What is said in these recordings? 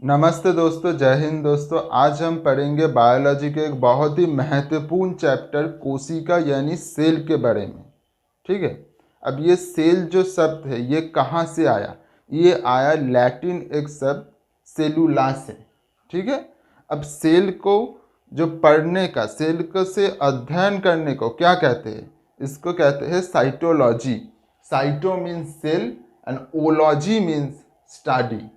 नमस्ते दोस्तों, जय हिंद दोस्तों। आज हम पढ़ेंगे बायोलॉजी के एक बहुत ही महत्वपूर्ण चैप्टर कोशिका यानी सेल के बारे में। ठीक है। अब ये सेल जो शब्द है ये कहाँ से आया? ये आया लैटिन एक शब्द सेलुला से। ठीक है। अब सेल को जो पढ़ने का, सेल को से अध्ययन करने को क्या कहते हैं? इसको कहते हैं cytology. Cyto means cell and ology means study.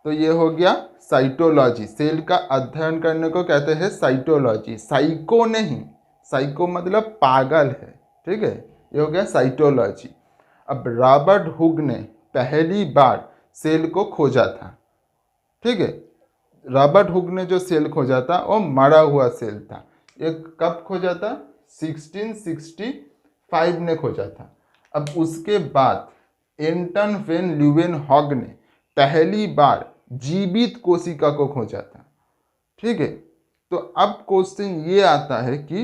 तो ये हो गया साइटोलॉजी। सेल का अध्ययन करने को कहते हैं साइटोलॉजी। साइको नहीं, साइको मतलब पागल है। ठीक है। ये हो गया साइटोलॉजी। अब रॉबर्ट हुक ने पहली बार सेल को खोजा था। ठीक है। रॉबर्ट हुक ने जो सेल खोजा था वो मरा हुआ सेल था। ये कब खोजा था? 1665 ने खोजा था। अब उसके बाद एंटन वेन ल्यूवेनहॉग ने पहली बार जीवित कोशिका को खोजा था। ठीक है। तो अब क्वेश्चन ये आता है कि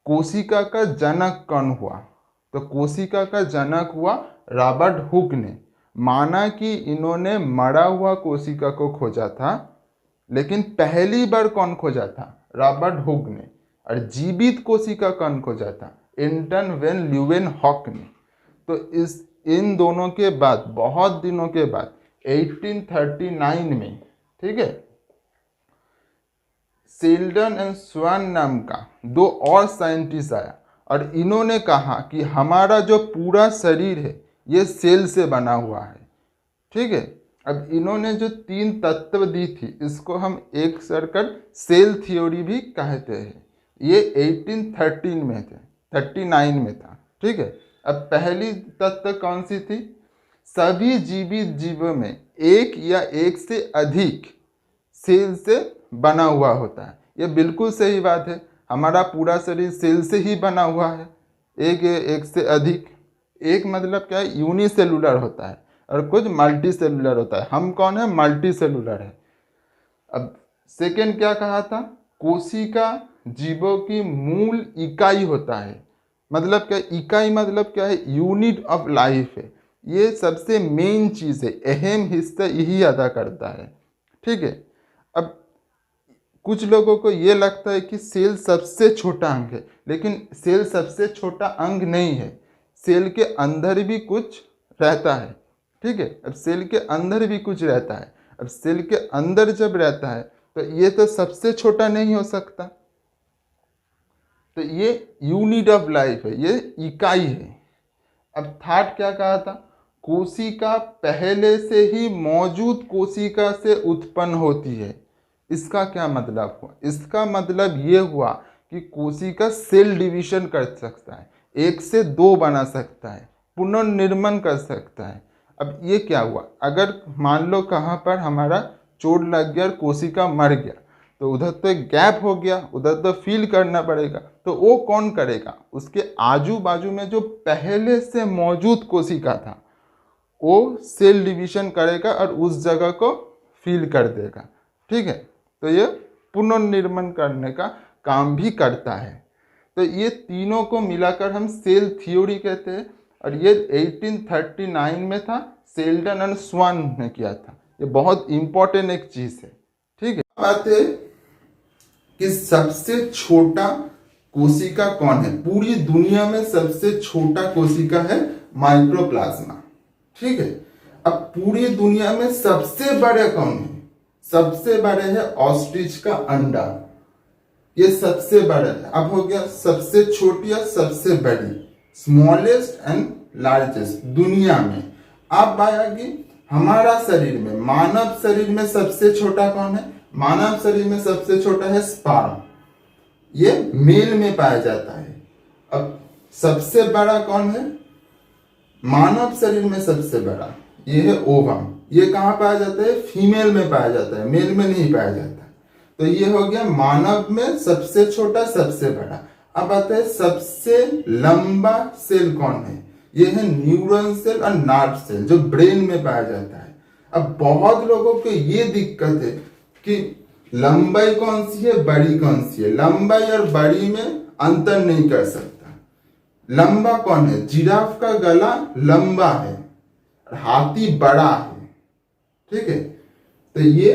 कोशिका का जनक कौन हुआ? तो कोशिका का जनक हुआ रॉबर्ट हुक ने। माना कि इन्होंने मरा हुआ कोशिका को खोजा था, लेकिन पहली बार कौन खोजा था? रॉबर्ट हुक ने। और जीवित कोशिका कौन खोजा था? एंटन वेन ल्यूवेनहॉक ने। तो इन दोनों के बाद, बहुत दिनों के बाद 1839 में, ठीक है, शेल्डन एंड स्वान नाम का दो और साइंटिस्ट आया और इन्होंने कहा कि हमारा जो पूरा शरीर है ये सेल से बना हुआ है। ठीक है। अब इन्होंने जो 3 तत्व दी थी इसको हम एक सर्कल सेल थ्योरी भी कहते हैं। ये 1813 में थे, 39 में था। ठीक है। अब पहली तत्व कौन सी थी? सभी जीवित जीवों में एक या एक से अधिक सेल से बना हुआ होता है। ये बिल्कुल सही बात है। हमारा पूरा शरीर सेल से ही बना हुआ है। एक से अधिक। एक मतलब क्या है? यूनिसेलुलर होता है और कुछ मल्टी सेलुलर होता है। हम कौन है? मल्टी सेलुलर है। अब सेकेंड क्या कहा था? कोशिका जीवों की मूल इकाई होता है। मतलब क्या? इकाई मतलब क्या है? यूनिट ऑफ लाइफ है। ये सबसे मेन चीज़ है, अहम हिस्सा यही अदा करता है। ठीक है। अब कुछ लोगों को ये लगता है कि सेल सबसे छोटा अंग है, लेकिन सेल सबसे छोटा अंग नहीं है। सेल के अंदर भी कुछ रहता है। ठीक है। अब सेल के अंदर भी कुछ रहता है। अब सेल के अंदर जब रहता है तो ये तो सबसे छोटा नहीं हो सकता। तो ये यूनिट ऑफ लाइफ है, ये इकाई है। अब थर्ड क्या कहा था? कोशिका पहले से ही मौजूद कोशिका से उत्पन्न होती है। इसका क्या मतलब हुआ? इसका मतलब ये हुआ कि कोशिका सेल डिवीजन कर सकता है, 1 से 2 बना सकता है, पुनर्निर्माण कर सकता है। अब ये क्या हुआ? अगर मान लो कहाँ पर हमारा चोट लग गया और कोशिका मर गया, तो उधर तो एक गैप हो गया, उधर तो फील करना पड़ेगा। तो वो कौन करेगा? उसके आजू बाजू में जो पहले से मौजूद कोशिका था वो सेल डिवीजन करेगा और उस जगह को फील कर देगा। ठीक है। तो ये पुनर्निर्माण करने का काम भी करता है। तो ये तीनों को मिलाकर हम सेल थ्योरी कहते हैं। और ये 1839 में था, शेल्डन एंड स्वान ने किया था। ये बहुत इंपॉर्टेंट एक चीज़ है। ठीक है। बात है कि सबसे छोटा कोशिका कौन है? पूरी दुनिया में सबसे छोटा कोशिका है माइक्रोप्लाज्मा। ठीक है। अब पूरी दुनिया में सबसे बड़े कौन है? सबसे बड़े है ऑस्ट्रिच का अंडा। ये सबसे बड़ा है। अब हो गया सबसे छोटी या सबसे बड़ी, स्मॉलेस्ट एंड लार्जेस्ट दुनिया में। अब आएगी हमारा शरीर में, मानव शरीर में सबसे छोटा कौन है? मानव शरीर में सबसे छोटा है स्पर्म। ये मेल में पाया जाता है। अब सबसे बड़ा कौन है? मानव शरीर में सबसे बड़ा ये है ओवम। ये कहाँ पाया जाता है? फीमेल में पाया जाता है, मेल में नहीं पाया जाता। तो ये हो गया मानव में सबसे छोटा, सबसे बड़ा। अब आता है सबसे लंबा सेल कौन है? ये है न्यूरॉन सेल और नर्व सेल, जो ब्रेन में पाया जाता है। अब बहुत लोगों को ये दिक्कत है कि लंबाई कौन सी है, बड़ी कौन सी है। लंबाई और बड़ी में अंतर नहीं कर सकता। लंबा कौन है? जिराफ का गला लंबा है, हाथी बड़ा है। ठीक है। तो ये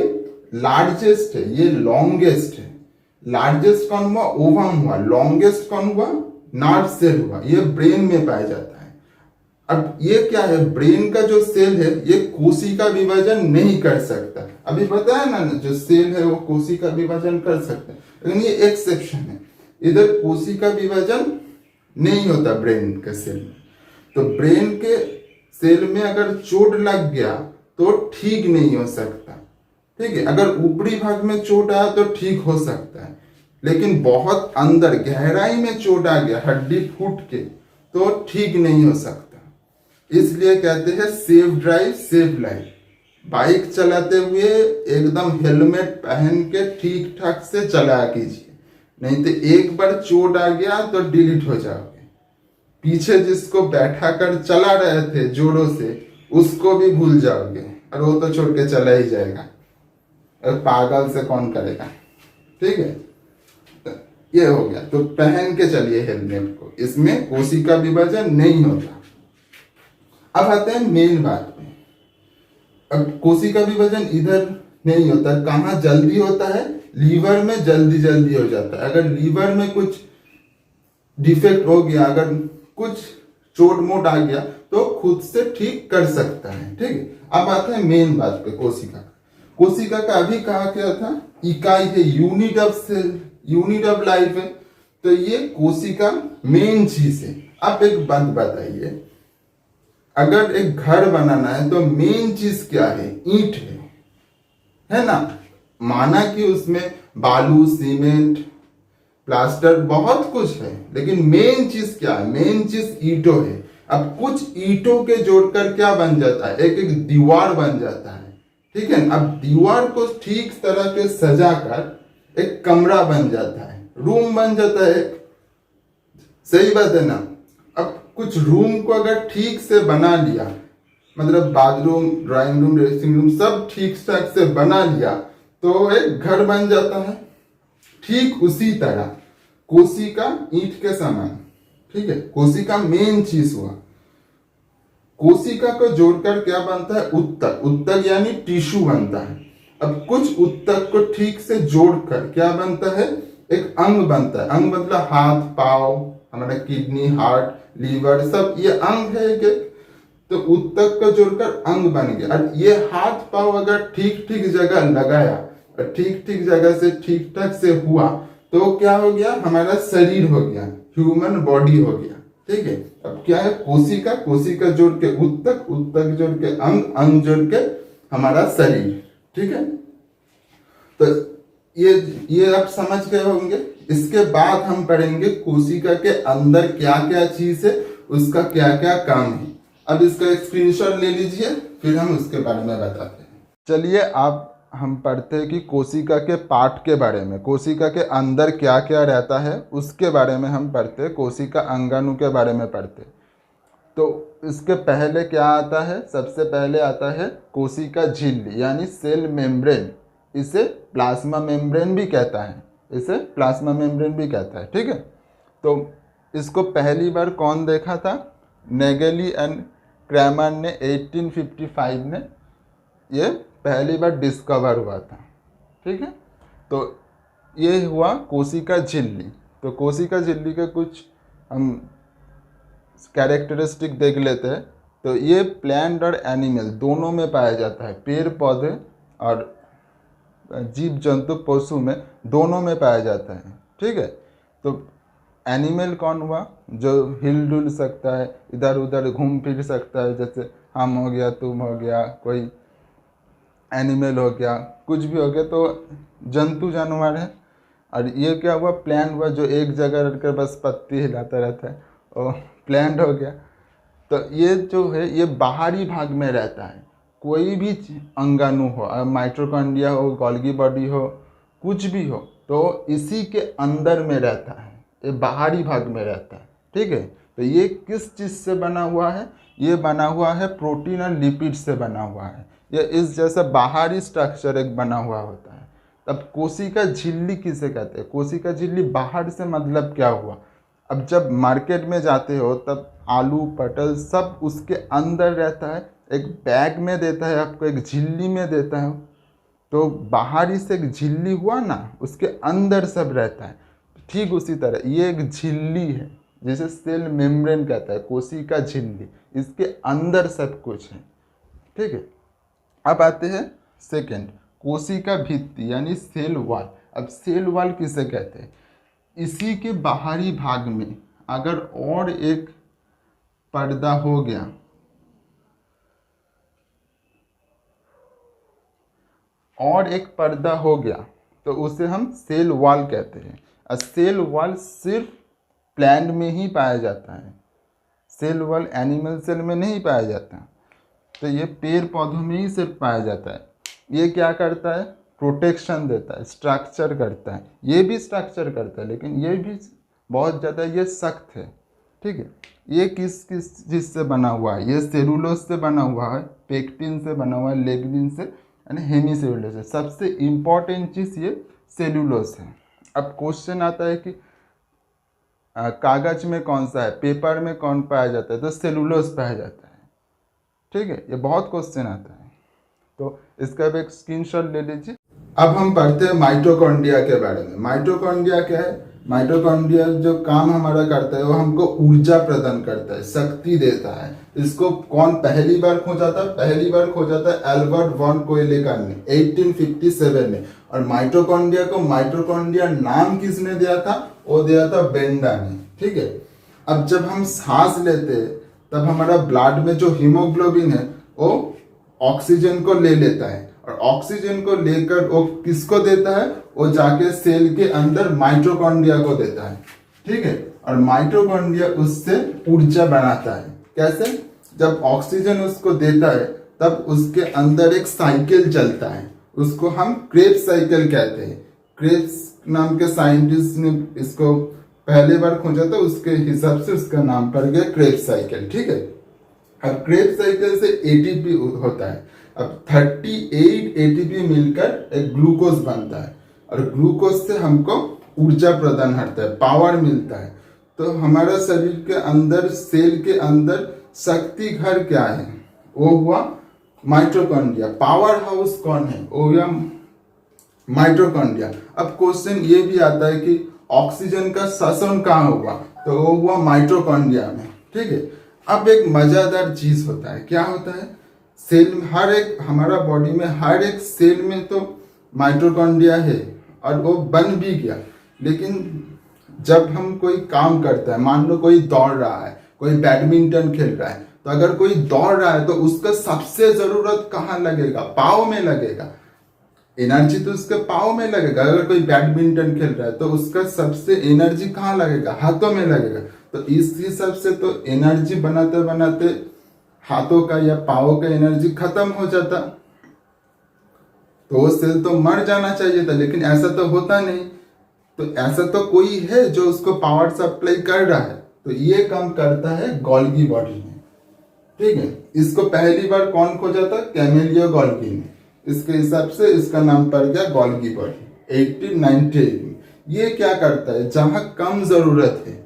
लार्जेस्ट है, ये लॉन्गेस्ट है। लार्जेस्ट कौन हुआ? ओवम हुआ। लॉन्गेस्ट कौन हुआ? नर्व सेल हुआ। ये ब्रेन में पाया जाता है। अब ये क्या है? ब्रेन का जो सेल है ये कोशिका विभाजन नहीं कर सकता। अभी बताया ना, जो सेल है वो कोशिका विभाजन कर सकता है, लेकिन ये एक्सेप्शन है। इधर कोशिका विभाजन नहीं होता ब्रेन के सेल में। तो ब्रेन के सेल में अगर चोट लग गया तो ठीक नहीं हो सकता, ठीक है। अगर ऊपरी भाग में चोट आया तो ठीक हो सकता है, लेकिन बहुत अंदर गहराई में चोट आ गया, हड्डी फूट के, तो ठीक नहीं हो सकता। इसलिए कहते हैं safe drive safe life. Bike चलाते हुए एकदम हेलमेट पहन के ठीक ठाक से चलाया कीजिए, नहीं तो एक बार चोट आ गया तो डिलीट हो जाओगे। पीछे जिसको बैठा कर चला रहे थे जोरों से, उसको भी भूल जाओगे, और वो तो छोड़ के चला ही जाएगा, और पागल से कौन करेगा, ठीक है। ये हो गया। तो पहन के चलिए हेलमेट को, इसमें कोशिका विभाजन नहीं होता। अब आते हैं मेन बात में। अब कोशिका विभाजन इधर नहीं होता, कहाँ जल्दी होता है? लीवर में जल्दी जल्दी हो जाता है। अगर लीवर में कुछ डिफेक्ट हो गया, अगर कुछ चोट मोट आ गया, तो खुद से ठीक कर सकता है, ठीक है। अब आते हैं मेन बात पे, कोशिका। कोशिका का अभी कहा क्या था? इकाई है, unit of cell, unit of life है। तो ये कोशिका मेन चीज है। अब एक बात बताइए, अगर एक घर बनाना है तो मेन चीज क्या है? ईंट है ना। माना कि उसमें बालू, सीमेंट, प्लास्टर बहुत कुछ है, लेकिन मेन चीज क्या है? मेन चीज ईंटों है। अब कुछ ईंटों के जोड़कर क्या बन जाता है? एक एक दीवार बन जाता है, ठीक है। अब दीवार को ठीक तरह के सजाकर एक कमरा बन जाता है, रूम बन जाता है एक। सही बात है ना। अब कुछ रूम को अगर ठीक से बना लिया, मतलब bathroom, drawing room, dressing room सब ठीक ठाक से बना लिया, तो एक घर बन जाता है। ठीक उसी तरह कोशिका ईंट के समान, ठीक है। कोशिका मेन चीज हुआ। कोशिका को जोड़कर क्या बनता है? उत्तक। उत्तक यानी टिश्यू बनता है। अब कुछ उत्तक को ठीक से जोड़कर क्या बनता है? एक अंग बनता है। अंग मतलब हाथ, पाँव, हमारा किडनी, हार्ट, लीवर, सब ये अंग है एक। तो उत्तक को जोड़कर अंग बन गया। और ये हाथ पाँव अगर ठीक ठीक जगह लगाया और ठीक ठीक जगह से ठीक ठाक से हुआ, तो क्या हो गया? हमारा शरीर हो गया, ह्यूमन बॉडी हो गया, ठीक है। अब क्या है? कोशिका, कोशिका जोड़ के उत्तक, उत्तक जोड़ के अंग, अंग जोड़ के हमारा शरीर, ठीक है। तो ये आप समझ गए होंगे। इसके बाद हम पढ़ेंगे कोशिका के अंदर क्या क्या चीज है, उसका क्या क्या काम है। अब इसका एक स्क्रीनशॉट ले लीजिए, फिर हम उसके बारे में बताते हैं। चलिए अब हम पढ़ते हैं कि कोशिका के पार्ट के बारे में, कोशिका के अंदर क्या क्या रहता है उसके बारे में हम पढ़ते हैं। कोशिका अंगाणु के बारे में पढ़ते हैं। तो इसके पहले क्या आता है? सबसे पहले आता है कोशिका झिल्ली यानी सेल मेम्ब्रेन। इसे प्लाज्मा मेम्ब्रेन भी कहता है, इसे प्लाज्मा मेम्ब्रेन भी कहता है, ठीक है। तो इसको पहली बार कौन देखा था? नेगेली एंड क्रैमर ने 1855 में ये पहली बार डिस्कवर हुआ था, ठीक है। तो ये हुआ कोशिका झिल्ली। तो कोशिका झिल्ली के कुछ हम कैरेक्टरिस्टिक देख लेते हैं। तो ये प्लांट और एनिमल दोनों में पाया जाता है, पेड़ पौधे और जीव जंतु पशु में दोनों में पाया जाता है, ठीक है। तो एनिमल कौन हुआ? जो हिल डुल सकता है, इधर उधर घूम फिर सकता है, जैसे हम हो गया, तुम हो गया, कोई एनिमल हो गया, कुछ भी हो गया, तो जंतु जानवर है। और ये क्या हुआ? प्लांट हुआ, जो एक जगह रहकर बस पत्ती हिलाता रहता है, और प्लांट हो गया। तो ये जो है ये बाहरी भाग में रहता है। कोई भी अंगाणु हो, माइटोकॉन्ड्रिया हो, गोल्गी बॉडी हो, कुछ भी हो, तो इसी के अंदर में रहता है, ये बाहरी भाग में रहता है, ठीक है। तो ये किस चीज़ से बना हुआ है? ये बना हुआ है प्रोटीन और लिपिड से बना हुआ है। ये इस जैसा बाहरी स्ट्रक्चर एक बना हुआ होता है। तब कोशिका झिल्ली किसे कहते हैं? कोशिका झिल्ली बाहर से मतलब क्या हुआ? अब जब मार्केट में जाते हो तब आलू, पटल सब उसके अंदर रहता है, एक बैग में देता है आपको, एक झिल्ली में देता है, तो बाहरी से एक झिल्ली हुआ ना, उसके अंदर सब रहता है। ठीक उसी तरह ये एक झिल्ली है जिसे सेल मेम्ब्रेन कहता है, कोशिका झिल्ली, इसके अंदर सब कुछ है। ठीक है, अब आते हैं सेकंड, कोशिका भित्ति यानी सेल वॉल। अब सेल वॉल किसे कहते हैं? इसी के बाहरी भाग में अगर और एक पर्दा हो गया, तो उसे हम सेल वॉल कहते हैं। और सेल वॉल सिर्फ प्लांट में ही पाया जाता है, सेल वॉल एनिमल सेल में नहीं पाया जाता। तो ये पेड़ पौधों में ही सिर्फ पाया जाता है। ये क्या करता है? प्रोटेक्शन देता है, स्ट्रक्चर करता है। ये भी स्ट्रक्चर करता है, लेकिन ये भी बहुत ज़्यादा ये सख्त है। ठीक है, ये किस किस चीज़ से बना हुआ है? ये सेलुलोज से बना हुआ है, पेक्टिन से बना हुआ है, लेग्निन से यानी हेमीसेलुलोज से। सबसे इम्पॉर्टेंट चीज़ ये सेलुलोज है। अब क्वेश्चन आता है कि कागज में कौन सा है, पेपर में कौन पाया जाता है? तो सेलुलोज पाया जाता है। ठीक है, ये बहुत क्वेश्चन आता है, तो इसका भी एक स्क्रीनशॉट ले लीजिए। अब हम पढ़ते हैं माइटोकॉन्ड्रिया के बारे में। माइटोकॉन्ड्रिया क्या है? माइटोकॉन्ड्रिया जो काम हमारा करता है वो हमको ऊर्जा प्रदान करता है, शक्ति देता है। इसको कौन पहली बार खोजा था? पहली बार खोजा था एल्बर्ट वॉन कोइलेकन ने 1857 में। और माइटोकॉन्ड्रिया को माइटोकॉन्ड्रिया नाम किसने दिया था? वो दिया था बेंडा ने। ठीक है, अब जब हम सांस लेते हैं तब हमारा ब्लड में जो हीमोग्लोबिन है वो ऑक्सीजन को ले लेता है, और ऑक्सीजन को लेकर वो किसको देता है? वो जाके सेल के अंदर माइटोकॉन्ड्रिया को देता है। ठीक है, और माइटोकॉन्ड्रिया उससे ऊर्जा बनाता है। कैसे? जब ऑक्सीजन उसको देता है तब उसके अंदर एक साइकिल चलता है, उसको हम क्रेब्स साइकिल कहते हैं। क्रेब्स नाम के साइंटिस्ट ने इसको पहले बार खोजा था, उसके हिसाब से उसका नाम पड़ गया क्रेब्स साइकिल। ठीक है, अब क्रेब्स साइकिल से एटीपी होता है। अब 38 एटीपी मिलकर एक ग्लूकोज बनता है, और ग्लूकोज से हमको ऊर्जा प्रदान होता है, पावर मिलता है। तो हमारा शरीर के अंदर, सेल के अंदर शक्ति घर क्या है? वो हुआ माइटोकॉन्ड्रिया। पावर हाउस कौन है? वो हुआ माइटोकॉन्ड्रिया। अब क्वेश्चन ये भी आता है कि ऑक्सीजन का शोषण कहाँ हुआ? तो वो हुआ माइटोकॉन्ड्रिया में। ठीक है, अब एक मजेदार चीज होता है। क्या होता है? सेल में, हर एक हमारा बॉडी में हर एक सेल में तो माइटोकॉन्ड्रिया है, और वो बन भी गया। लेकिन जब हम कोई काम करता है, मान लो कोई दौड़ रहा है, कोई बैडमिंटन खेल रहा है, तो अगर कोई दौड़ रहा है तो उसका सबसे जरूरत कहाँ लगेगा? पाँव में लगेगा। एनर्जी तो उसके पाँव में लगेगा। अगर कोई बैडमिंटन खेल रहा है तो उसका सबसे एनर्जी कहाँ लगेगा? हाथों में लगेगा। तो इस हिसाब से तो एनर्जी बनाते बनाते हाथों का या पाँव का एनर्जी खत्म हो जाता, तो वो सेल तो मर जाना चाहिए था, लेकिन ऐसा तो होता नहीं। तो ऐसा तो कोई है जो उसको पावर सप्लाई कर रहा है, तो ये काम करता है गोल्गी बॉडी में। ठीक है, इसको पहली बार कौन खोजा था? कैमेलियो गोल्गी ने। इसके हिसाब से इसका नाम पड़ गया गोल्गी बॉडी 1898 में। ये क्या करता है? जहां कम जरूरत है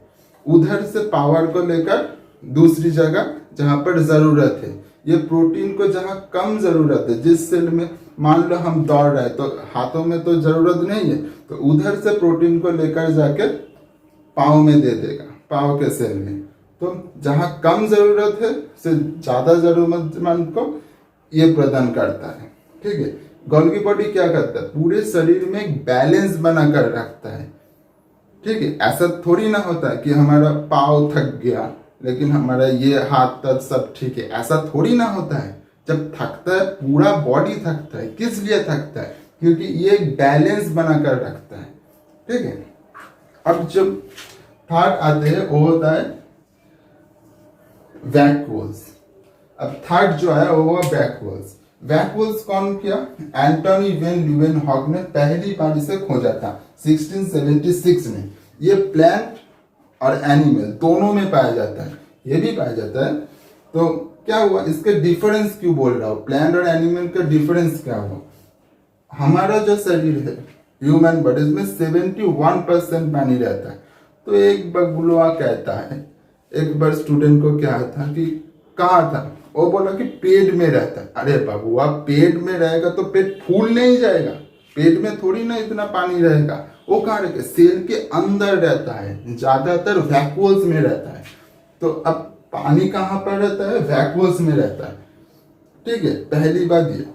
उधर से पावर को लेकर दूसरी जगह जहां पर जरूरत है, ये प्रोटीन को जहां कम जरूरत है, जिस सेल में मान लो हम दौड़ रहे हैं तो हाथों में तो जरूरत नहीं है, तो उधर से प्रोटीन को लेकर जाकर पाँव में दे देगा, पाँव के सेल में। तो जहां कम जरूरत है से ज्यादा जरूरतमंद को ये प्रदान करता है। ठीक है, गोल्गी बॉडी क्या करता है? पूरे शरीर में एक बैलेंस बनाकर रखता है। ठीक है, ऐसा थोड़ी ना होता है कि हमारा पाँव थक गया लेकिन हमारा ये हाथ तक सब ठीक है, ऐसा थोड़ी ना होता है। जब थकता है पूरा बॉडी थकता है। किस लिए थकता है? क्योंकि ये एक बैलेंस बनाकर रखता है। ठीक है, अब जब थर्ड आते हैं वो होता है वैक्यूल्स। अब थर्ड जो है वो हुआ वैक्यूल्स। वैक्यूल्स कौन किया? एंटोनी वेन ल्यूवेनहॉक ने पहली बार इसे खोजा था 1676 में। ये प्लांट और एनिमल दोनों में पाया जाता है, ये भी पाया जाता है। तो क्या हुआ? इसके डिफरेंस क्यों बोल रहा हूँ? प्लांट और एनिमल का डिफरेंस क्या हुआ? हमारा जो शरीर है ह्यूमन बॉडी में 71% पानी रहता है। तो एक बगुलवा कहता है, एक बार स्टूडेंट को क्या था कि कहा था वो बोला कि पेट में रहता है। अरे बाबू, आप पेट में रहेगा तो पेट फूल नहीं जाएगा, पेट में थोड़ी ना इतना पानी रहेगा। वो कहाँ रहेगा? सेल के अंदर रहता है, ज्यादातर वैक्यूल्स में रहता है। तो अब पानी कहाँ पर रहता है? वैक्यूल्स में रहता है। ठीक है, पहली बात ये।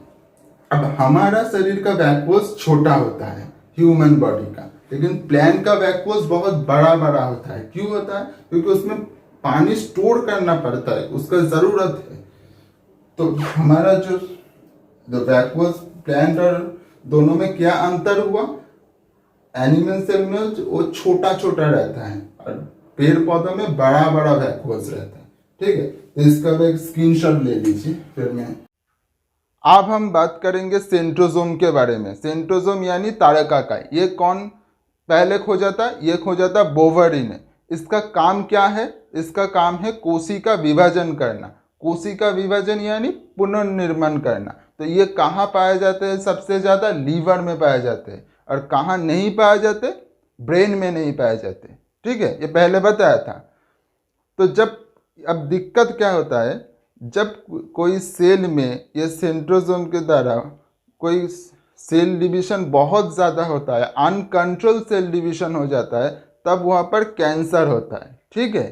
अब हमारा शरीर का वैक्यूल्स छोटा होता है ह्यूमन बॉडी का, लेकिन प्लांट का वैक्यूल्स बहुत बड़ा बड़ा होता है। क्यों होता है? क्योंकि उसमें पानी स्टोर करना पड़ता है, उसका जरूरत है। तो हमारा जो वैक्यूल्स प्लांट और दोनों में क्या अंतर हुआ? एनिमल सेल में वो छोटा छोटा रहता है और पेड़ पौधों में बड़ा बड़ा वैक्यूल्स रहता है। ठीक है, तो इसका भी एक स्क्रीनशॉट ले लीजिए। फिर मैं अब हम बात करेंगे सेंट्रोजोम के बारे में। सेंट्रोजोम यानी तारकाकाय। ये कौन पहले खोजा था? ये खोजा था बोवेरी ने। इसका काम क्या है? इसका काम है कोशिका विभाजन करना। कोशिका विभाजन यानी पुनर्निर्माण करना। तो ये कहाँ पाए जाते हैं? सबसे ज़्यादा लीवर में पाए जाते हैं। और कहाँ नहीं पाए जाते? ब्रेन में नहीं पाए जाते। ठीक है, ये पहले बताया था। तो जब अब दिक्कत क्या होता है, जब कोई सेल में ये सेंट्रोजोम के द्वारा कोई सेल डिवीजन बहुत ज़्यादा होता है, अनकंट्रोल सेल डिवीजन हो जाता है, तब वहाँ पर कैंसर होता है। ठीक है,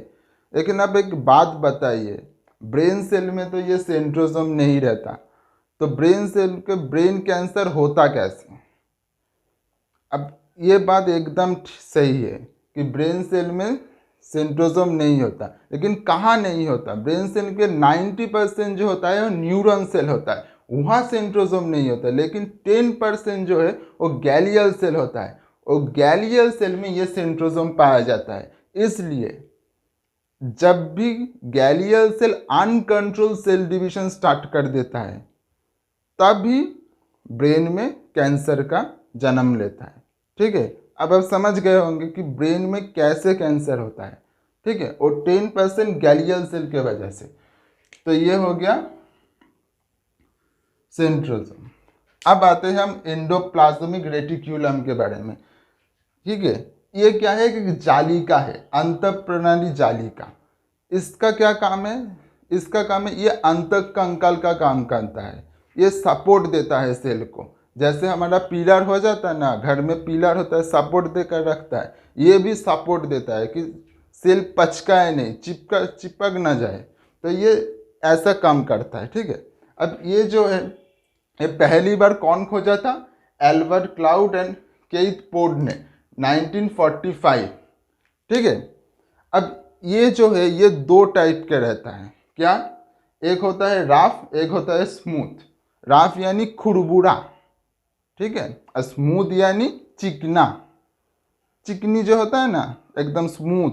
लेकिन अब एक बात बताइए, ब्रेन सेल में तो ये सेंट्रोजोम नहीं रहता, तो ब्रेन सेल के ब्रेन कैंसर होता कैसे? अब ये बात एकदम सही है कि ब्रेन सेल में सेंट्रोजोम नहीं होता, लेकिन कहाँ नहीं होता? ब्रेन सेल के 90% जो होता है वो न्यूरॉन सेल होता है, वहाँ सेंट्रोजोम नहीं होता। लेकिन 10% जो है वो गैलियल सेल होता है, और गैलियल सेल में ये सेंट्रोजोम पाया जाता है। इसलिए जब भी glial cell uncontrol cell division start कर देता है, तभी ब्रेन में कैंसर का जन्म लेता है। ठीक है, अब आप समझ गए होंगे कि ब्रेन में कैसे कैंसर होता है। ठीक है, और 10% गैलियल सेल के वजह से। तो ये हो गया सेंट्रोजोम। अब आते हैं हम एंडोप्लाज्मिक रेटिक्यूलम के बारे में। ठीक है, ये क्या है कि जालिका है, अंतःप्रणाली जालिका। इसका क्या काम है? इसका काम है, ये अंतःकंकाल का काम करता है। ये सपोर्ट देता है सेल को। जैसे हमारा पिलर हो जाता है ना, घर में पिलर होता है, सपोर्ट देकर रखता है, ये भी सपोर्ट देता है कि सेल पचकाए नहीं, चिपक ना जाए। तो ये ऐसा काम करता है। ठीक है, अब ये जो है, ये पहली बार कौन खोजा था? Albert Claude and Keith Porter ने 1945। ठीक है, अब ये जो है ये दो टाइप के रहता है। क्या? एक होता है राफ, एक होता है स्मूथ। राफ यानी खुरबुरा, ठीक है, और स्मूथ यानी चिकना। चिकनी जो होता है ना, एकदम स्मूथ,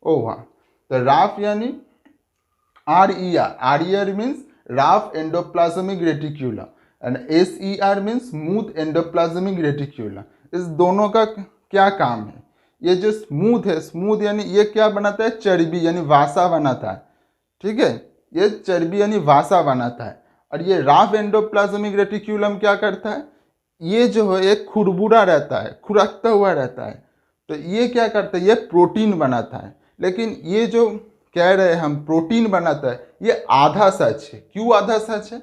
ओ वाह। तो राफ यानी RER means rough endoplasmic reticulum, and SER means smooth endoplasmic reticulum. इस दोनों का क्या काम है? ये जो स्मूथ है, स्मूथ यानी ये क्या बनाता है? चर्बी यानी वासा बनाता है। ठीक है, ये चर्बी यानी वासा बनाता है। और ये राफ एंडोप्लाज्मिक रेटिक्यूलम क्या करता है? ये जो है एक खुरबुरा रहता है, खुरकता हुआ रहता है। तो ये क्या करता है? ये प्रोटीन बनाता है। लेकिन ये जो कह रहे हैं हम प्रोटीन बनाता है, ये आधा सच है। क्यों आधा सच है?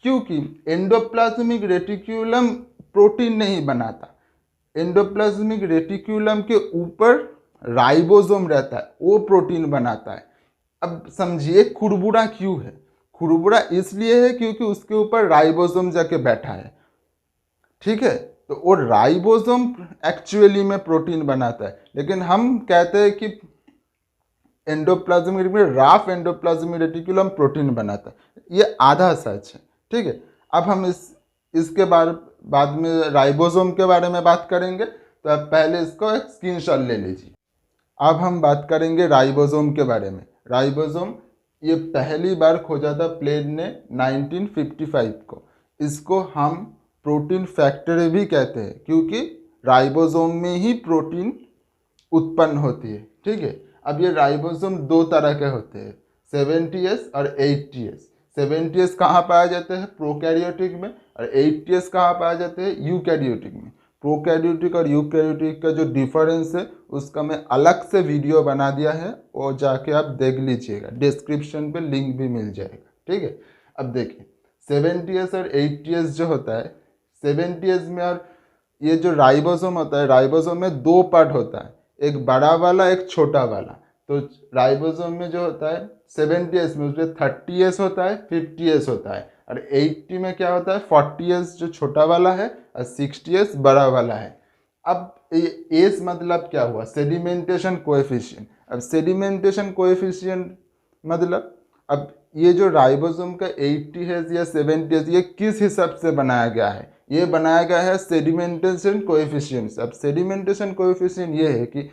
क्योंकि एंडोप्लाज्मिक रेटिक्यूलम प्रोटीन नहीं बनाता। एंडोप्लाज्मिक रेटिक्यूलम के ऊपर राइबोसोम रहता है, वो प्रोटीन बनाता है। अब समझिए खुरबुरा क्यों है? खुरबुरा इसलिए है क्योंकि उसके ऊपर राइबोसोम जाके बैठा है। ठीक है, तो वो राइबोसोम एक्चुअली में प्रोटीन बनाता है, लेकिन हम कहते हैं कि एंडोप्लाज्मिक में राफ एंडोप्लाज्मिक रेटिकुलम प्रोटीन बनाता है। ये आधा सच है। ठीक है, अब हम इसके बाद में राइबोसोम के बारे में बात करेंगे। तो अब पहले इसको एक स्क्रीनशॉट ले लीजिए। अब हम बात करेंगे राइबोसोम के बारे में। राइबोसोम ये पहली बार खोजा था प्लेन ने 1955 को। इसको हम प्रोटीन फैक्ट्री भी कहते हैं, क्योंकि राइबोसोम में ही प्रोटीन उत्पन्न होती है। ठीक है, अब ये राइबोसोम दो तरह के होते हैं, 70S और 80S। 70S कहाँ पाया जाते हैं? प्रोकैरियोटिक में। और 80S कहाँ पाया जाते हैं? यूकैरियोटिक में। प्रोकैरियोटिक और यूकैरियोटिक का जो डिफरेंस है उसका मैं अलग से वीडियो बना दिया है, वो जाके आप देख लीजिएगा, डिस्क्रिप्शन पे लिंक भी मिल जाएगा। ठीक है। अब देखिए 70S और 80S जो होता है, 70S में और ये जो राइबोसोम होता है, राइबोसोम में दो पार्ट होता है, एक बड़ा वाला एक छोटा वाला। तो राइबोसोम में जो होता है 70S में उसमें 30S होता है, 50S होता है, और 80 में क्या होता है 40S जो छोटा वाला है और 60S बड़ा वाला है। अब एस मतलब क्या हुआ, सेडिमेंटेशन कोएफिशिएंट। अब सेडिमेंटेशन कोएफिशिएंट मतलब अब ये जो राइबोसोम का 80S या 70S ये किस हिसाब से बनाया गया है, ये बनाया गया है सेडिमेंटेशन कोएफिशिएंट। अब सेडिमेंटेशन कोएफिशिएंट ये है कि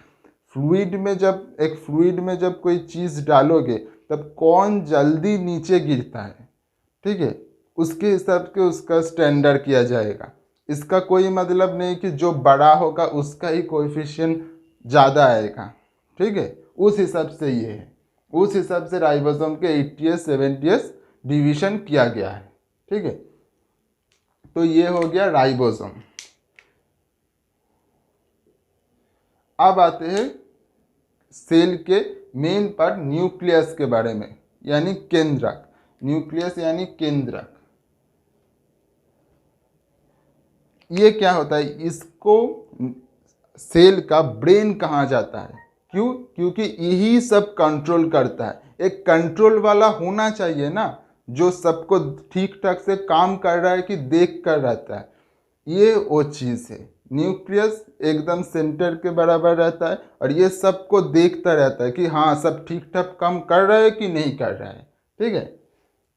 फ्लूइड में जब कोई चीज़ डालोगे तब कौन जल्दी नीचे गिरता है, ठीक है, उसके हिसाब से उसका स्टैंडर्ड किया जाएगा। इसका कोई मतलब नहीं कि जो बड़ा होगा उसका ही कोएफिशिएंट ज़्यादा आएगा, ठीक है, उस हिसाब से ये है, उस हिसाब से राइबोसोम के 80S 70S डिवीजन किया गया है, ठीक है। तो ये हो गया राइबोसोम। अब आते हैं सेल के मेन पार्ट न्यूक्लियस के बारे में, यानी केंद्रक। न्यूक्लियस यानी केंद्रक, ये क्या होता है, इसको सेल का ब्रेन कहा जाता है। क्यों? क्योंकि यही सब कंट्रोल करता है। एक कंट्रोल वाला होना चाहिए ना, जो सबको ठीक ठाक से काम कर रहा है कि देख कर रहता है, ये वो चीज़ है। न्यूक्लियस एकदम सेंटर के बराबर रहता है और ये सबको देखता रहता है कि हाँ सब ठीक ठाक काम कर रहा है कि नहीं कर रहा है, ठीक है।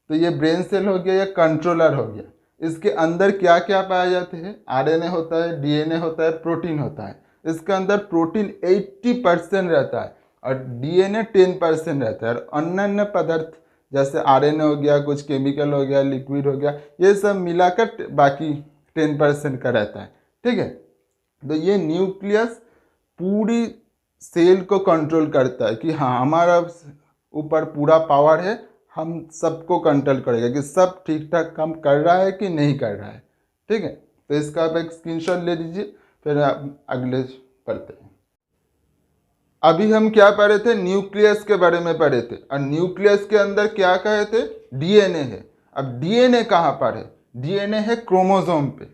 तो ये ब्रेन सेल हो गया या कंट्रोलर हो गया। इसके अंदर क्या क्या पाए जाते हैं, आरएनए होता है, डीएनए होता है, प्रोटीन होता है। इसके अंदर प्रोटीन 80% रहता है और डीएनए 10% रहता है, और अन्य पदार्थ जैसे आरएनए हो गया, कुछ केमिकल हो गया, लिक्विड हो गया, ये सब मिलाकर बाकी 10% का रहता है, ठीक है। तो ये न्यूक्लियस पूरी सेल को कंट्रोल करता है कि हाँ हमारा ऊपर पूरा पावर है, हम सबको कंट्रोल करेगा कि सब ठीक ठाक काम कर रहा है कि नहीं कर रहा है, ठीक है। तो इसका आप एक स्क्रीनशॉट ले लीजिए, फिर आप अगले पढ़ते हैं। अभी हम क्या पढ़ रहे थे, न्यूक्लियस के बारे में पढ़े थे, और न्यूक्लियस के अंदर क्या कहे थे, डीएनए है। अब डीएनए कहाँ पर है, डीएनए है क्रोमोसोम पे।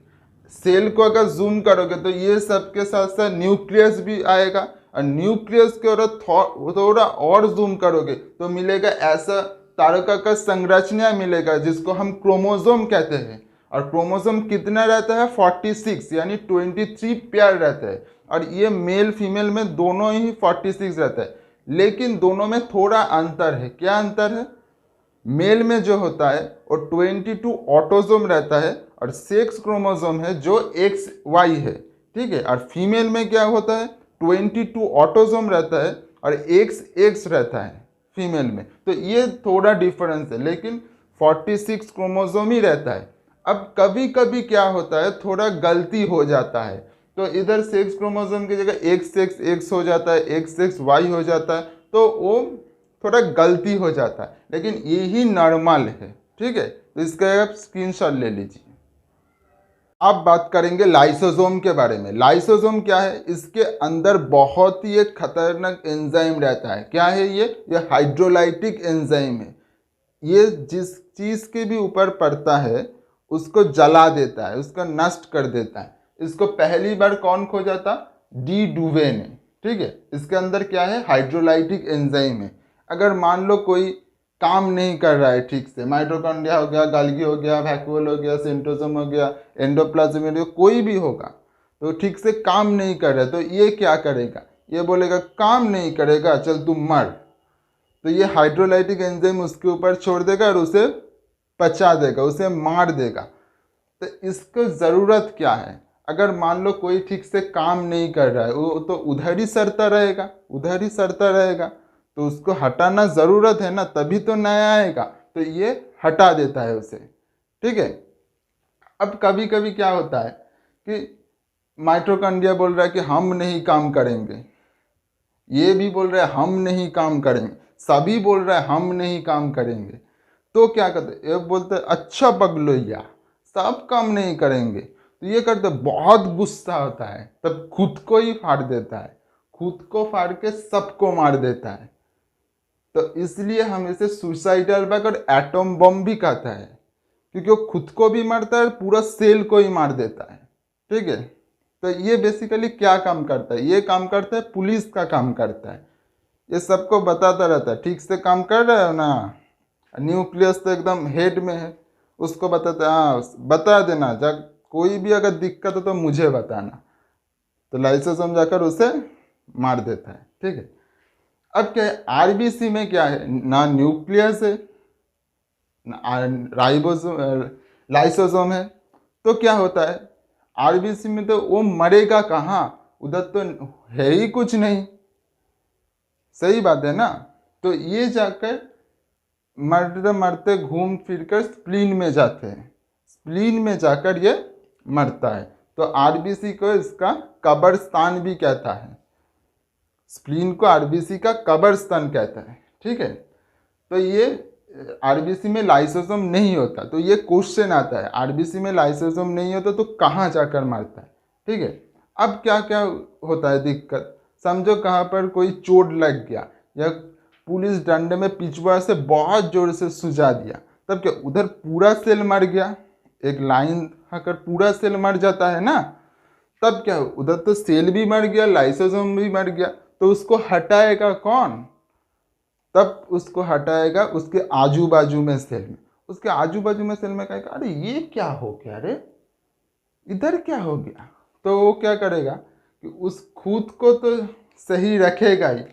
सेल को अगर जूम करोगे तो ये सबके साथ साथ न्यूक्लियस भी आएगा, और न्यूक्लियस के और थोड़ा और जूम करोगे तो मिलेगा ऐसा तारका का संरचना मिलेगा जिसको हम क्रोमोसोम कहते हैं। और क्रोमोसोम कितना रहता है, 46 यानी 23 पेयर रहता है, और ये मेल फीमेल में दोनों ही 46 रहता है। लेकिन दोनों में थोड़ा अंतर है। क्या अंतर है, मेल में जो होता है वो 22 ऑटोसोम रहता है और सेक्स क्रोमोसोम है जो XY है, ठीक है। और फीमेल में क्या होता है, 22 ऑटोसोम रहता है और XX रहता है फीमेल में। तो ये थोड़ा डिफरेंस है, लेकिन 46 क्रोमोसोम ही रहता है। अब कभी कभी क्या होता है, थोड़ा गलती हो जाता है, तो इधर सेक्स क्रोमोसोम की जगह XX हो जाता है, XXY हो जाता है, तो वो थोड़ा गलती हो जाता है, लेकिन यही नॉर्मल है, ठीक है। तो इसका आप स्क्रीनशॉट ले लीजिए। अब बात करेंगे लाइसोसोम के बारे में। लाइसोसोम क्या है, इसके अंदर बहुत ही एक खतरनाक एंजाइम रहता है। क्या है ये हाइड्रोलाइटिक एंजाइम है। ये जिस चीज़ के भी ऊपर पड़ता है उसको जला देता है, उसको नष्ट कर देता है। इसको पहली बार कौन खोजा था, डी डुवे ने, ठीक है। इसके अंदर क्या है, हाइड्रोलाइटिक एंजाइम है। अगर मान लो कोई काम नहीं कर रहा है ठीक से, माइटोकॉन्ड्रिया हो गया, गाल्गी हो गया, वैक्यूल हो गया, सेंट्रोसोम हो गया, एंडोप्लाज्म हो गया, कोई भी होगा तो ठीक से काम नहीं कर रहा है, तो ये क्या करेगा, ये बोलेगा काम नहीं करेगा चल तू मर। तो ये हाइड्रोलाइटिक एंजाइम उसके ऊपर छोड़ देगा और उसे पचा देगा, उसे मार देगा। तो इसको ज़रूरत क्या है, अगर मान लो कोई ठीक से काम नहीं कर रहा है, वो तो उधर ही सड़ता रहेगा, उधर ही सड़ता रहेगा, तो उसको हटाना ज़रूरत है ना, तभी तो नया आएगा। तो ये हटा देता है उसे, ठीक है। अब कभी कभी क्या होता है कि माइटोकॉन्ड्रिया बोल रहा है कि हम नहीं काम करेंगे, ये भी बोल रहा है हम नहीं काम करेंगे, सभी बोल रहा है हम नहीं काम करेंगे। तो क्या करते, एक बोलते अच्छा पगलोइया सब काम नहीं करेंगे, तो ये करते बहुत गुस्सा होता है, तब खुद को ही फाड़ देता है, खुद को फाड़ के सबको मार देता है। तो इसलिए हम इसे सुसाइडल बग और एटम बम भी कहता है, क्योंकि वो खुद को भी मारता है और पूरा सेल को ही मार देता है। ठीक है, तो ये बेसिकली क्या काम करता है, ये काम करता है पुलिस का काम करता है, ये सबको बताता रहता है ठीक से काम कर रहे हो ना। न्यूक्लियस तो एकदम हेड में है, उसको बताता है हाँ बता देना, जब कोई भी अगर दिक्कत हो तो मुझे बताना, तो लाइसोसोम जाकर उसे मार देता है। ठीक है, अब क्या है आरबीसी में क्या है, ना न्यूक्लियस है ना लाइसोसोम है, तो क्या होता है आरबीसी में तो वो मरेगा कहाँ, उधर तो है ही कुछ नहीं। सही बात है ना। तो ये जाकर मरते मरते घूम फिर कर स्प्लीन में जाते हैं, स्प्लीन में जाकर ये मरता है। तो आरबीसी को इसका कब्रस्तान भी कहता है, स्प्लीन को आरबीसी का कब्रस्तान कहता है। ठीक है, तो ये आरबीसी में लाइसोसोम नहीं होता, तो ये क्वेश्चन आता है आरबीसी में लाइसोसोम नहीं होता तो कहाँ जाकर मारता है। ठीक है, अब क्या क्या होता है दिक्कत, समझो कहाँ पर कोई चोट लग गया या पुलिस डंडे में पिछुआ से बहुत जोर से सुझा दिया, तब क्या उधर पूरा सेल मर गया, एक लाइन आकर पूरा सेल मर जाता है ना, तब क्या उधर तो सेल भी मर गया लाइसोसोम भी मर गया, तो उसको हटाएगा कौन, तब उसको हटाएगा उसके आजू बाजू में सेल में, उसके आजू बाजू में सेल में कहेगा अरे ये क्या हो गया, अरे इधर क्या हो गया, तो वो क्या करेगा कि उस खुद को तो सही रखेगा ही,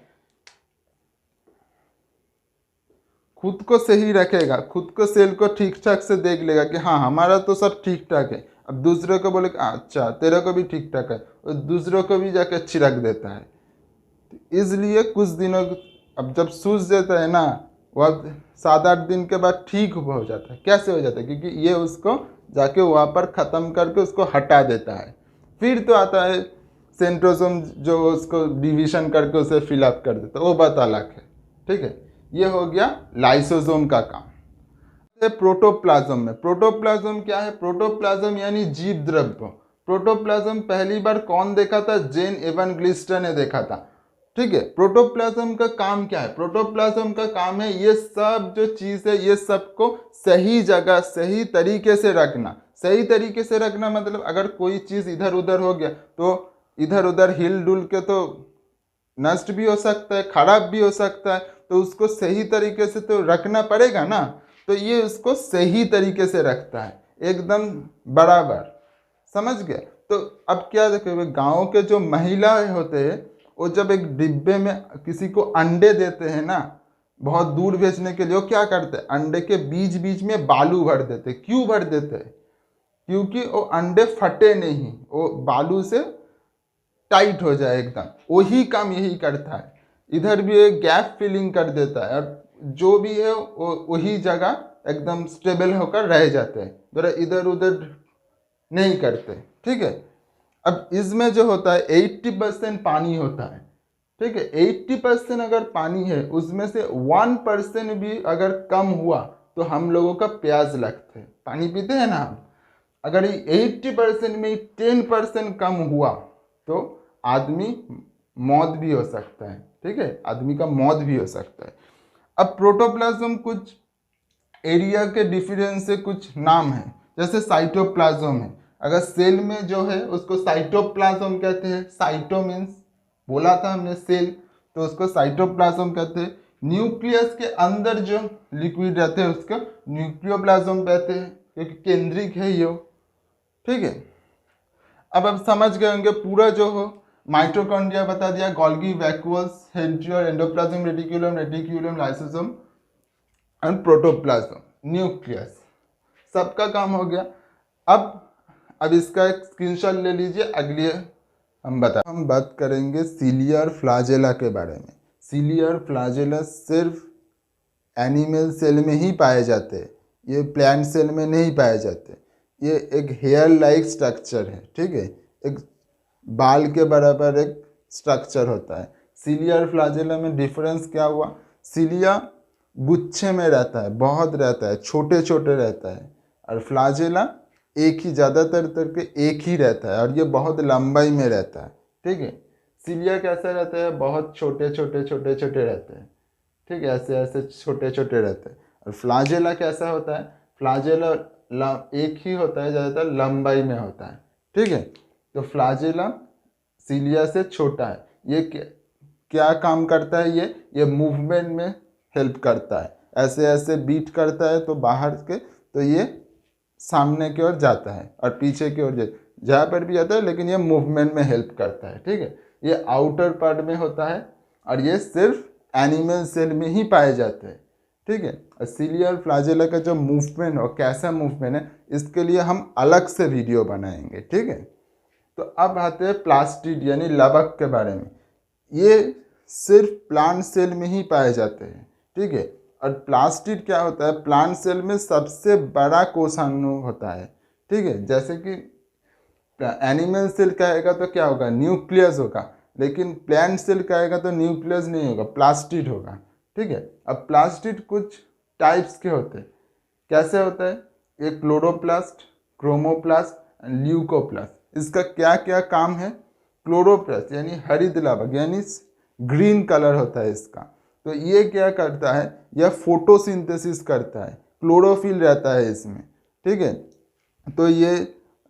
खुद को सही रखेगा, खुद को सेल को ठीक ठाक से देख लेगा कि हाँ हमारा तो सब ठीक ठाक है, अब दूसरे को बोलेगा अच्छा तेरे को भी ठीक ठाक है, और दूसरों को भी जाकर छिड़क देता है। इसलिए कुछ दिनों अब जब सूझ जाता है ना, वो अब 7-8 दिन के बाद ठीक हो जाता है। कैसे हो जाता है, क्योंकि ये उसको जाके वहाँ पर ख़त्म करके उसको हटा देता है। फिर तो आता है सेंट्रोसोम जो उसको डिवीजन करके उसे फिलअप कर देता है, वो बात अलग है। ठीक है, ये हो गया लाइसोसोम का काम। प्रोटोप्लाज्म में, प्रोटोप्लाज्म क्या है, प्रोटोप्लाज्म यानी जीव द्रव्य। प्रोटोप्लाज्म पहली बार कौन देखा था, जेन एवेंगेलिस्ट ने देखा था। ठीक है, प्रोटोप्लाज्म का काम क्या है, प्रोटोप्लाज्म का काम है ये सब जो चीज़ है ये सबको सही जगह सही तरीके से रखना। सही तरीके से रखना मतलब अगर कोई चीज़ इधर उधर हो गया तो इधर उधर हिल डुल के तो नष्ट भी हो सकता है, खराब भी हो सकता है, तो उसको सही तरीके से तो रखना पड़ेगा ना। तो ये उसको सही तरीके से रखता है एकदम बराबर, समझ गए। तो अब क्या देखो गाँव के जो महिलाएं होते हैं वो जब एक डिब्बे में किसी को अंडे देते हैं ना, बहुत दूर भेजने के लिए, वो क्या करते हैं अंडे के बीच बीच में बालू भर देते। क्यों भर देते हैं, क्योंकि वो अंडे फटे नहीं, वो बालू से टाइट हो जाए एकदम, वही काम यही करता है। इधर भी एक गैप फिलिंग कर देता है और जो भी है वो वही जगह एकदम स्टेबल होकर रह जाते हैं, जरा इधर उधर नहीं करते। ठीक है, अब इसमें जो होता है 80% पानी होता है। ठीक है, 80% अगर पानी है उसमें से 1% भी अगर कम हुआ तो हम लोगों का प्यास लगता है, पानी पीते हैं ना हम, अगर 80% में 10% कम हुआ तो आदमी मौत भी हो सकता है। ठीक है, आदमी का मौत भी हो सकता है। अब प्रोटोप्लाज्म कुछ एरिया के डिफरेंस से कुछ नाम है, जैसे साइटोप्लाज्म है, अगर सेल में जो है उसको साइटोप्लाज्म कहते हैं। साइटो मीन्स बोला था हमने सेल, तो उसको साइटोप्लाज्म कहते हैं। न्यूक्लियस के अंदर जो लिक्विड रहते हैं उसको न्यूक्लियोप्लाज्म कहते हैं, क्योंकि केंद्रिक है ये। ठीक है, अब समझ गए होंगे पूरा जो हो माइटोकॉन्ड्रिया बता दिया, Golgi vacuoles, centriole, endoplasm, reticulum, reticulum, lysosome and protoplasm, nucleus, सबका काम हो गया। अब इसका एक स्क्रीनशॉट ले लीजिए, अगली हम बात करेंगे सिलिया और फ्लाजेला के बारे में। सिलिया और फ्लाजेला सिर्फ एनिमल सेल में ही पाए जाते हैं, ये प्लांट सेल में नहीं पाए जाते। ये एक हेयर लाइक स्ट्रक्चर है। ठीक है, एक बाल के बराबर एक स्ट्रक्चर होता है। सिलिया और फ्लाजेला में डिफरेंस क्या हुआ, सिलिया गुच्छे में रहता है, बहुत रहता है, छोटे छोटे रहता है, और फ्लाजेला एक ही ज़्यादातर करके एक ही रहता है और ये बहुत लंबाई में रहता है। ठीक है, सिलिया कैसा रहता है, बहुत छोटे छोटे छोटे छोटे रहते हैं, ठीक है, ऐसे ऐसे छोटे छोटे रहते हैं। और फ्लाजेला कैसा होता है, फ्लाजेला एक ही होता है, ज़्यादातर लंबाई में होता है, ठीक है। तो फ्लाजेला सीलिया से छोटा है। ये क्या काम करता है, ये मूवमेंट में हेल्प करता है। ऐसे ऐसे बीट करता है तो बाहर के, तो ये सामने की ओर जाता है और पीछे की ओर जहाँ पर भी जाता है, लेकिन ये मूवमेंट में हेल्प करता है, ठीक है। ये आउटर पार्ट में होता है और ये सिर्फ एनिमल सेल में ही पाए जाते हैं, ठीक है। और सीलिया और फ्लाजेला का जो मूवमेंट और कैसा मूवमेंट है, इसके लिए हम अलग से वीडियो बनाएंगे, ठीक है। तो अब आते हैं प्लास्टिड यानी लवक के बारे में। ये सिर्फ प्लांट सेल में ही पाए जाते हैं, ठीक है। और प्लास्टिड क्या होता है, प्लांट सेल में सबसे बड़ा कोषाणु होता है, ठीक है। जैसे कि एनिमल सेल कहेगा तो क्या होगा, न्यूक्लियस होगा, लेकिन प्लांट सेल कहेगा तो न्यूक्लियस नहीं होगा, प्लास्टिड होगा, ठीक है। अब प्लास्टिड कुछ टाइप्स के होते हैं। कैसे होता है, ये क्लोरोप्लास्ट, क्रोमोप्लास्ट एंड ल्यूकोप्लास्ट। इसका क्या क्या काम है, क्लोरोप्लास्ट यानी हरित लाभक यानी ग्रीन कलर होता है इसका। तो ये क्या करता है, यह फोटोसिंथेसिस करता है, क्लोरोफिल रहता है इसमें, ठीक है। तो ये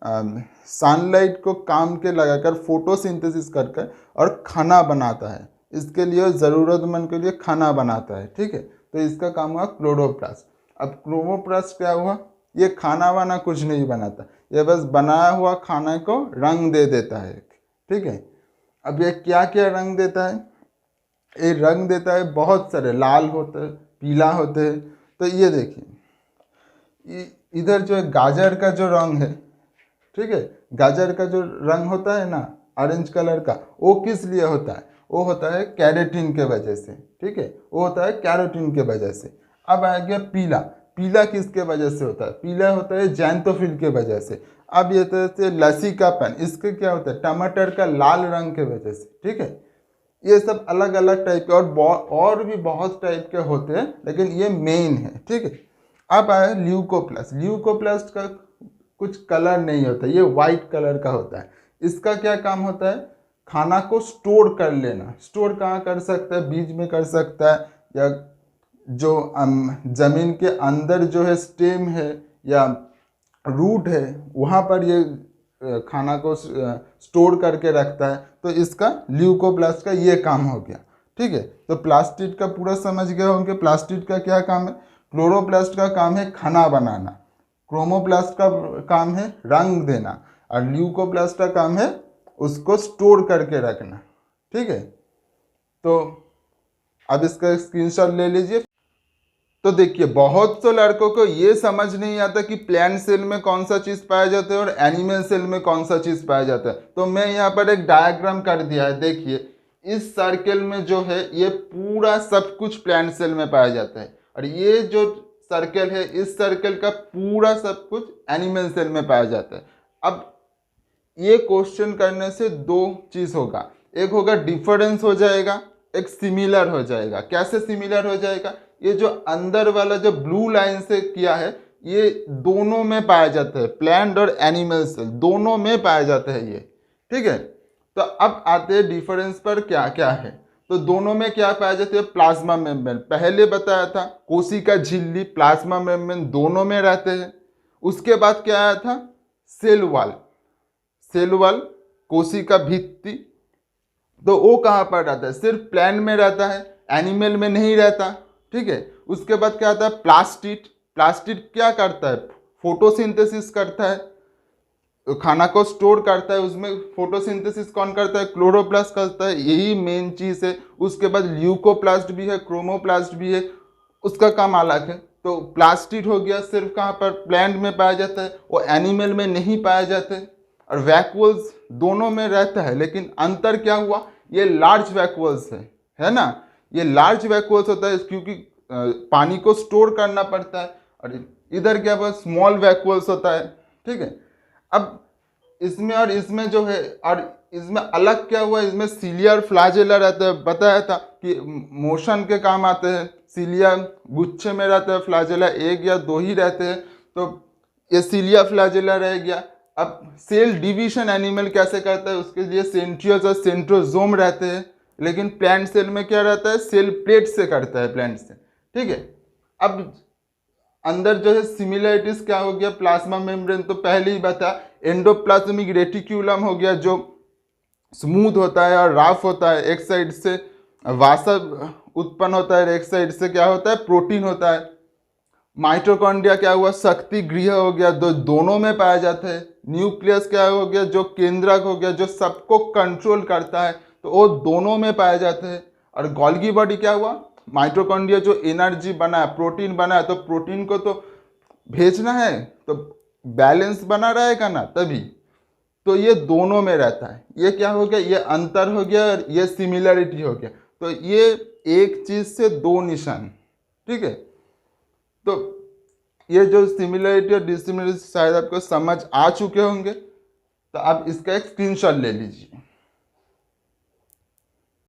सनलाइट को काम के लगाकर फोटोसिंथेसिस करकर और खाना बनाता है, इसके लिए ज़रूरतमंद के लिए खाना बनाता है, ठीक है। तो इसका काम हुआ क्लोरोप्लास्ट। अब क्रोमोप्लास्ट क्या हुआ, ये खाना वाना कुछ नहीं बनाता, ये बस बनाया हुआ खाना को रंग दे देता है, ठीक है। अब ये क्या क्या रंग देता है, ये रंग देता है बहुत सारे, लाल होते हैं, पीला होते हैं। तो ये देखिए इधर जो है गाजर का जो रंग है, ठीक है, गाजर का जो रंग होता है ना ऑरेंज कलर का, वो किस लिए होता है, वो होता है कैरोटीन के वजह से, ठीक है, वो होता है कैरोटीन के वजह से। अब आ गया पीला, पीला किसके वजह से होता है, पीला होता है जैंथोफिल के वजह से। अब ये तो लसिकापन, इसके क्या होता है, टमाटर का लाल रंग के वजह से, ठीक है। ये सब अलग अलग टाइप के और भी बहुत टाइप के होते हैं, लेकिन ये मेन है, ठीक है। अब आया ल्यूकोप्लास्ट। ल्यूकोप्लास्ट का कुछ कलर नहीं होता, ये वाइट कलर का होता है। इसका क्या काम होता है, खाना को स्टोर कर लेना। स्टोर कहाँ कर सकता है, बीज में कर सकता है, या जो जमीन के अंदर जो है स्टेम है या रूट है, वहाँ पर ये खाना को स्टोर करके रखता है। तो इसका ल्यूकोप्लास्ट का ये काम हो गया, ठीक है। तो प्लास्टिड का पूरा समझ गए होंगे, प्लास्टिड का क्या काम है। क्लोरोप्लास्ट का काम है खाना बनाना, क्रोमोप्लास्ट का काम है रंग देना, और ल्यूकोप्लास्ट का काम है उसको स्टोर करके रखना, ठीक है। तो अब इसका स्क्रीनशॉट ले लीजिए। तो देखिए बहुत से लड़कों को ये समझ नहीं आता कि प्लांट सेल में कौन सा चीज़ पाया जाता है और एनिमल सेल में कौन सा चीज़ पाया जाता है। तो मैं यहाँ पर एक डायग्राम कर दिया है, देखिए इस सर्कल में जो है ये पूरा सब कुछ प्लांट सेल में पाया जाता है, और ये जो सर्कल है इस सर्कल का पूरा सब कुछ एनिमल सेल में पाया जाता है। अब ये क्वेश्चन करने से दो चीज़ होगा, एक होगा डिफरेंस हो जाएगा, एक सिमिलर हो जाएगा। कैसे सिमिलर हो जाएगा, ये जो अंदर वाला जो ब्लू लाइन से किया है ये दोनों में पाया जाता है, प्लांट और एनिमल सेल दोनों में पाया जाता है ये, ठीक है। तो अब आते हैं डिफरेंस पर, क्या क्या है। तो दोनों में क्या पाया जाता है, प्लाज्मा मेम्ब्रेन, पहले बताया था कोशिका झिल्ली, प्लाज्मा मेम्ब्रेन दोनों में रहते हैं। उसके बाद क्या आया था, सेल वॉल, सेल वॉल कोशिका भित्ति, तो वो कहाँ पर रहता है, सिर्फ प्लांट में रहता है, एनिमल में नहीं रहता, ठीक है। उसके बाद क्या आता है प्लास्टिड, प्लास्टिड क्या करता है, फोटोसिंथेसिस करता है, खाना को स्टोर करता है, उसमें फोटोसिंथेसिस कौन करता है, क्लोरोप्लास्ट करता है, यही मेन चीज़ है। उसके बाद ल्यूकोप्लास्ट भी है, क्रोमोप्लास्ट भी है, उसका काम अलग है। तो प्लास्टिड हो गया, सिर्फ कहाँ पर प्लांट में पाया जाता है, वो एनिमल में नहीं पाया जाता है। और वैक्यूल्स दोनों में रहता है, लेकिन अंतर क्या हुआ, ये लार्ज वैक्यूल्स है ना, ये लार्ज वैक्यूल्स होता है क्योंकि पानी को स्टोर करना पड़ता है, और इधर क्या हुआ, स्मॉल वैक्यूल्स होता है, ठीक है। अब इसमें और इसमें जो है, और इसमें अलग क्या हुआ, इसमें सीलिया और फ्लाजेला रहता है, बताया था कि मोशन के काम आते हैं। सीलिया गुच्छे में रहता है, फ्लाजेला एक या दो ही रहते हैं, तो ये सीलिया फ्लाजेला रह गया। अब सेल डिवीजन एनिमल कैसे करता है, उसके लिए सेंट्रियोल्स और सेंट्रोजोम रहते हैं, लेकिन प्लांट सेल में क्या रहता है, सेल प्लेट से करता है प्लांट सेल, ठीक है। अब अंदर जो है सिमिलरिटीज क्या हो गया, प्लाज्मा मेम्ब्रेन तो पहले ही बता, एंडोप्लाज्मिक रेटिक्यूलम हो गया जो स्मूथ होता है और राफ होता है, एक साइड से वासा उत्पन्न होता है, एक साइड से क्या होता है, प्रोटीन होता है। माइटोकॉन्ड्रिया क्या हुआ, शक्ति गृह हो गया, दोनों में पाया जाता है। न्यूक्लियस क्या हो गया, जो केंद्रक हो गया, जो सबको कंट्रोल करता है, तो वो दोनों में पाया जाता है। और गोल्गी बॉडी क्या हुआ, माइटोकॉन्ड्रिया जो एनर्जी बना है, प्रोटीन बना है, तो प्रोटीन को तो भेजना है, तो बैलेंस बना रहेगा ना तभी, तो ये दोनों में रहता है। ये क्या हो गया, ये अंतर हो गया और ये सिमिलरिटी हो गया। तो ये एक चीज से दो निशान, ठीक है। तो ये जो सिमिलरिटी और डिसिमिलरिटी शायद आपको समझ आ चुके होंगे, तो आप इसका एक स्क्रीनशॉट ले लीजिए।